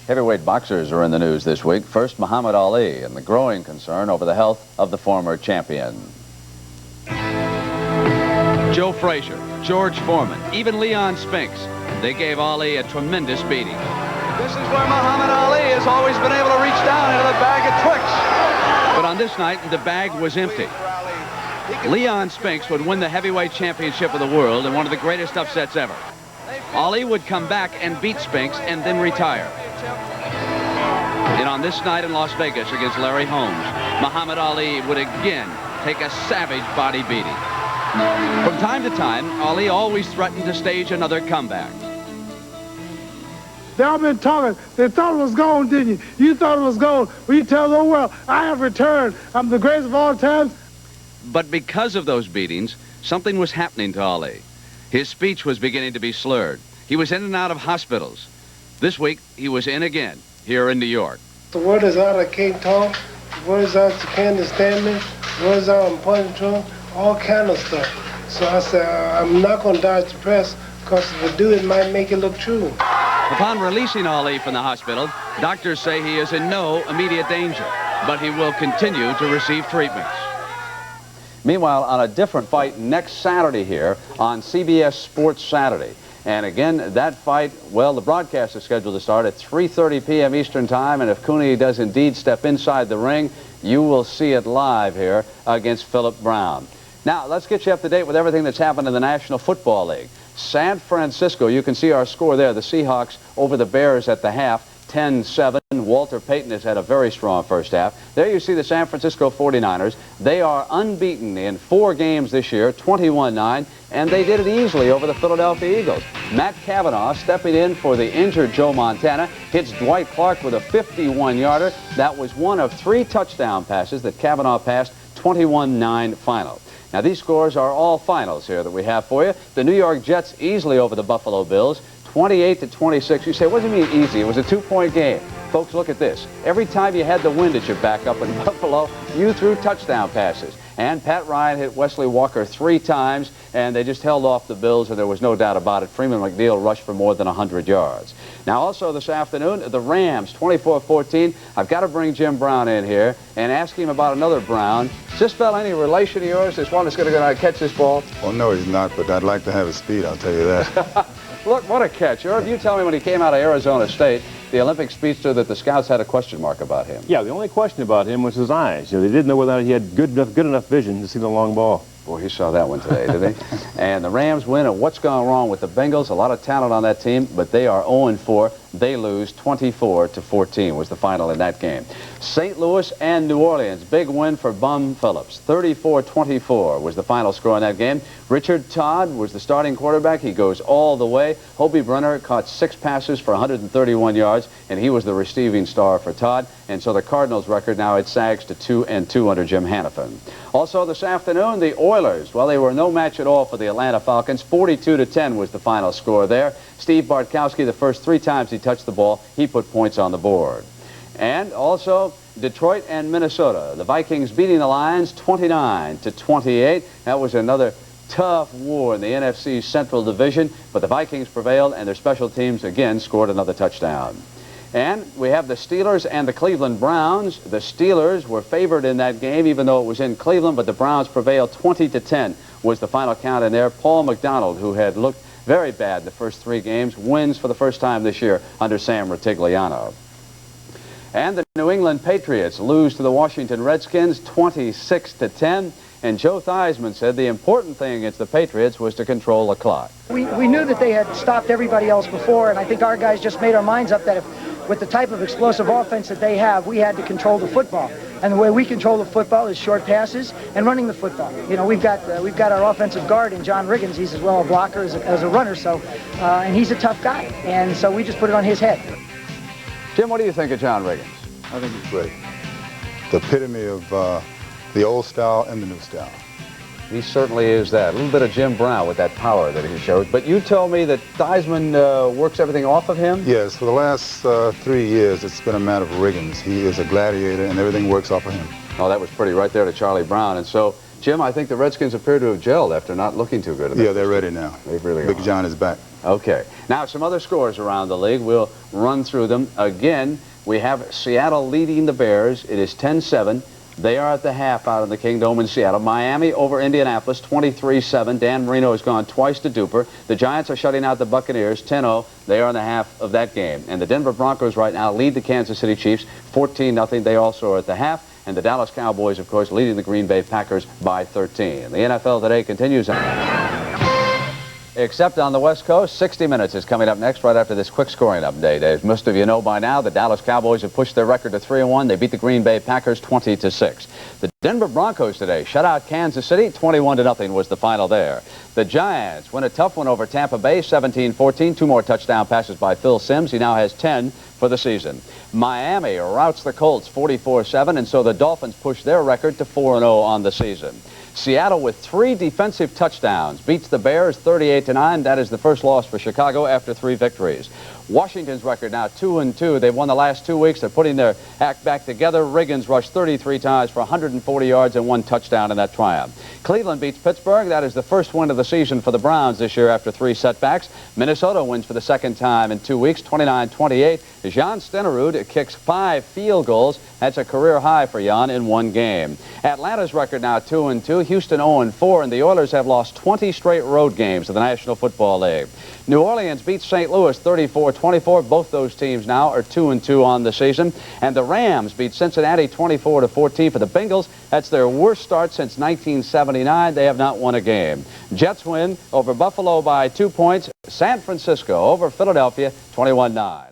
Heavyweight boxers are in the news this week. First, Muhammad Ali and the growing concern over the health of the former champion. Joe Frazier, George Foreman, even Leon Spinks. They gave Ali a tremendous beating. This is where Muhammad Ali has always been able to reach down into the bag of tricks. But on this night, the bag was empty. Leon Spinks would win the heavyweight championship of the world in one of the greatest upsets ever. Ali would come back and beat Spinks and then retire. And on this night in Las Vegas against Larry Holmes, Muhammad Ali would again take a savage body beating. From time to time, Ali always threatened to stage another comeback. They all been talking. They thought it was gone, didn't you? You thought it was gone. Well, you tell the whole world, I have returned. I'm the greatest of all time. But because of those beatings, something was happening to Ali. His speech was beginning to be slurred. He was in and out of hospitals. This week, he was in again, here in New York. The word is out, I can't talk. The word is out, you can't understand me. The word is out, I'm punching, all kind of stuff. So I said, I'm not going to dodge the press, because if I do, it might make it look true. Upon releasing Ali from the hospital, doctors say he is in no immediate danger, but he will continue to receive treatments. Meanwhile, on a different fight next Saturday here on CBS Sports Saturday. And again, that fight, well, the broadcast is scheduled to start at 3:30 p.m. Eastern Time, and if Cooney does indeed step inside the ring, you will see it live here against Philip Brown. Now, let's get you up to date with everything that's happened in the National Football League. San Francisco, you can see our score there, the Seahawks over the Bears at the half, 10-7. Walter Payton has had a very strong first half. There you see the San Francisco 49ers. They are unbeaten in 4 games this year, 21-9, and they did it easily over the Philadelphia Eagles. Matt Cavanaugh, stepping in for the injured Joe Montana, hits Dwight Clark with a 51-yarder. That was one of 3 touchdown passes that Cavanaugh passed, 21-9 final. Now, these scores are all finals here that we have for you. The New York Jets easily over the Buffalo Bills, 28-26. You say, what do you mean easy? It was a 2-point game. Folks, look at this. Every time you had the wind at your back up in Buffalo, you threw touchdown passes. And Pat Ryan hit Wesley Walker 3 times, and they just held off the Bills, and there was no doubt about it. Freeman McNeil rushed for more than 100 yards. Now, also this afternoon, the Rams, 24-14. I've got to bring Jim Brown in here and ask him about another Brown. Is this fella any relation of yours, this one that's going to go out and catch this ball? Well, no, he's not, but I'd like to have his speed, I'll tell you that. Look, what a catch. Irv, you tell me when he came out of Arizona State, the Olympic speedster, that the scouts had a question mark about him. Yeah, the only question about him was his eyes. You know, they didn't know whether he had good enough vision to see the long ball. Boy, he saw that one today, did he? And the Rams win, and what's gone wrong with the Bengals? A lot of talent on that team, but they are 0-4. They lose 24-14 was the final in that game. St. Louis and New Orleans, big win for Bum Phillips. 34-24 was the final score in that game. Richard Todd was the starting quarterback. He goes all the way. Hobie Brenner caught 6 passes for 131 yards, and he was the receiving star for Todd. And so the Cardinals' record now it sags to 2-2 under Jim Hanifin. Also this afternoon, the Oilers, well, they were no match at all for the Atlanta Falcons. 42-10 was the final score there. Steve Bartkowski, the first 3 times he touched the ball, he put points on the board. And also Detroit and Minnesota. The Vikings beating the Lions 29-28. That was another tough war in the NFC Central Division, but the Vikings prevailed, and their special teams again scored another touchdown. And we have the Steelers and the Cleveland Browns. The Steelers were favored in that game, even though it was in Cleveland, but the Browns prevailed 20-10 was the final count in there. Paul McDonald, who had looked very bad the first 3 games, wins for the first time this year under Sam Rutigliano. And the New England Patriots lose to the Washington Redskins 26-10. And Joe Theismann said the important thing against the Patriots was to control the clock. We knew that they had stopped everybody else before, and I think our guys just made our minds up that if, with the type of explosive offense that they have, we had to control the football. And the way we control the football is short passes and running the football. You know, we've got our offensive guard in John Riggins. He's as well a blocker as a runner, so and he's a tough guy. And so we just put it on his head. Jim, what do you think of John Riggins? I think he's great. The epitome of the old style and the new style. He certainly is that. A little bit of Jim Brown with that power that he shows. But you told me that Theismann works everything off of him? Yes, for the last 3 years, it's been a matter of Riggins. He is a gladiator, and everything works off of him. Oh, that was pretty right there to Charlie Brown. And so Jim, I think the Redskins appear to have gelled after not looking too good. Yeah, they're ready now. They really Big are. John is back. Okay. Now, some other scores around the league. We'll run through them. Again, we have Seattle leading the Bears. It is 10-7. They are at the half out in the Kingdome in Seattle. Miami over Indianapolis, 23-7. Dan Marino has gone twice to Duper. The Giants are shutting out the Buccaneers, 10-0. They are in the half of that game. And the Denver Broncos right now lead the Kansas City Chiefs, 14-0. They also are at the half. And the Dallas Cowboys, of course, leading the Green Bay Packers by 13. The NFL today continues except on the West Coast. 60 Minutes is coming up next right after this quick scoring update. As most of you know by now, the Dallas Cowboys have pushed their record to 3-1. They beat the Green Bay Packers 20-6. The Denver Broncos today shut out Kansas City. 21-0 was the final there. The Giants win a tough one over Tampa Bay, 17-14. 2 more touchdown passes by Phil Simms. He now has 10 for the season. Miami routs the Colts 44-7, and so the Dolphins push their record to 4-0 on the season. Seattle, with 3 defensive touchdowns, beats the Bears 38-9. That is the first loss for Chicago after 3 victories. Washington's record now 2-2. They've won the last 2 weeks. They're putting their act back together. Riggins rushed 33 times for 140 yards and 1 touchdown in that triumph. Cleveland beats Pittsburgh. That is the first win of the season for the Browns this year after 3 setbacks. Minnesota wins for the second time in 2 weeks, 29-28. Jan Stenerud kicks 5 field goals. That's a career high for Jan in 1 game. Atlanta's record now 2-2. Houston 0-4, and the Oilers have lost 20 straight road games in the National Football League. New Orleans beats St. Louis 34-24. Both those teams now are 2-2 on the season. And the Rams beat Cincinnati 24-14 for the Bengals. That's their worst start since 1979. They have not won a game. Jets win over Buffalo by 2 points. San Francisco over Philadelphia 21-9.